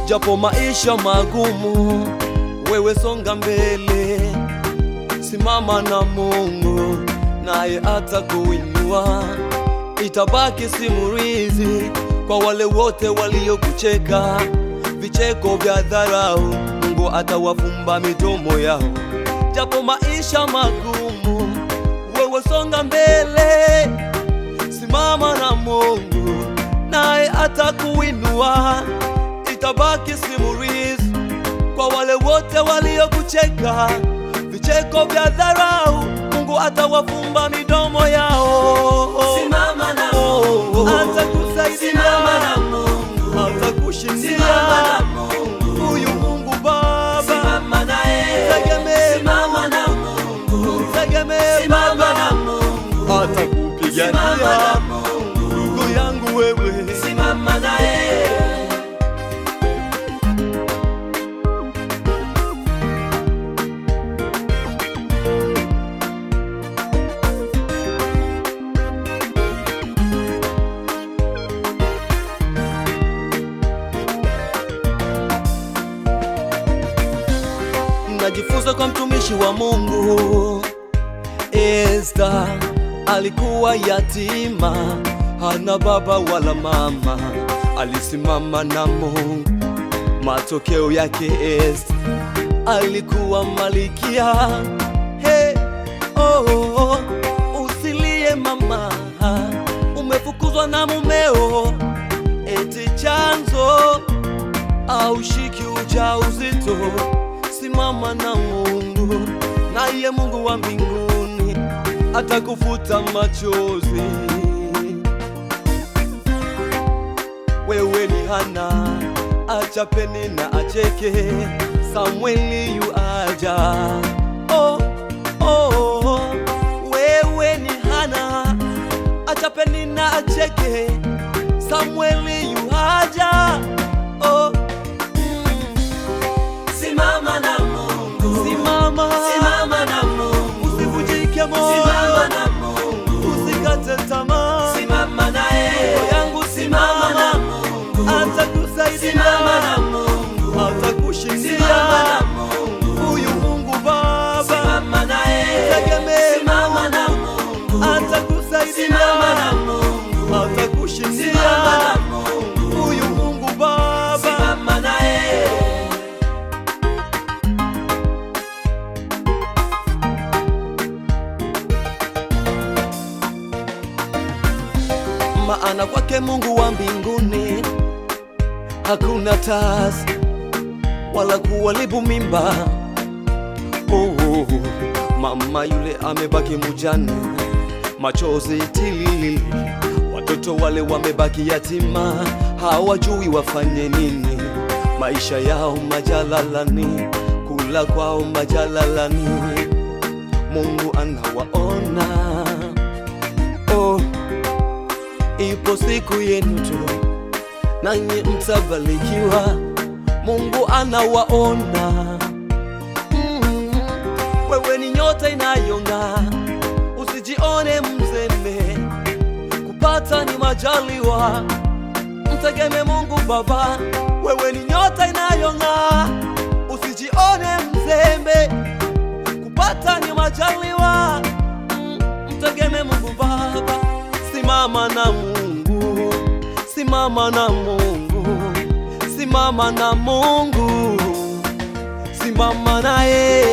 Japo maisha magumu, wewe songa mbele, simama na Mungu naye atakuinua. Itabaki simulizi kwa wale wote waliokucheka, vicheko vya dharau, Mungu atawafumba midomo yao. Japo maisha magumu, wewe songa mbele, simama na Mungu naye atakuinua. Itabaki simulizi kwa wale wote waliokucheka, vicheko vya dharau, Mungu atawafumba midomo yao. Simama na Mungu, atakusaidia. Simama na Mungu, atakushindia. Simama na Mungu, huyu Mungu Baba, simama naye. tegemee. Simama na Mungu, tegemee. simama na Mungu, atakupigania. simama na Mungu, ndugu yangu wewe, simama naye. najifunza kwa mtumishi wa Mungu. Esta alikuwa yatima, hana baba wala mama, alisimama na Mungu. Matokeo yake Esta alikuwa malikia. Hey, oh, usilie mama, umefukuzwa na mumeo, eti chanzo au shiki ujauzito. Simama na Mungu, naye Mungu wa mbinguni atakufuta machozi. Wewe ni Hana, acha Penina acheke, Samueli yu aja. Oh, oh, wewe ni Hana, acha Penina acheke, Samueli yu aja. Oh, Simama na Mungu, simama, simama na Mungu, usivunjike moyo, simama na Mungu, usikate tamaa. simama naye. yangu Simama na Mungu, atakusaidia. simama na Mungu, atakushindia. simama na Mungu, huyu Mungu Baba, simama naye. tegemee. Simama na Mungu, atakusaidia. simama na Mungu, atakushindia. simama na Mungu, huyu Mungu Baba, simama naye. maana kwake Mungu wa mbinguni hakuna tasa wala kuharibu mimba. Oh, mama yule amebaki mjane, machozi tilili, watoto wale wamebaki yatima, hawajui wafanye nini. Maisha yao majalalani, kula kwao majalalani, Mungu anawaona. Oh, ipo siku yenu tu, nanyi mtabarikiwa, Mungu anawaona. Wewe ni nyota inayong'aa, usijione mzembe, kupata ni majaliwa, mtegemee Mungu Baba. Wewe ni nyota inayong'aa, usijione mzembe, kupata ni majaliwa, mtegemee Mungu Baba. Simama na Mungu, simama na Mungu, simama na Mungu, simama naye.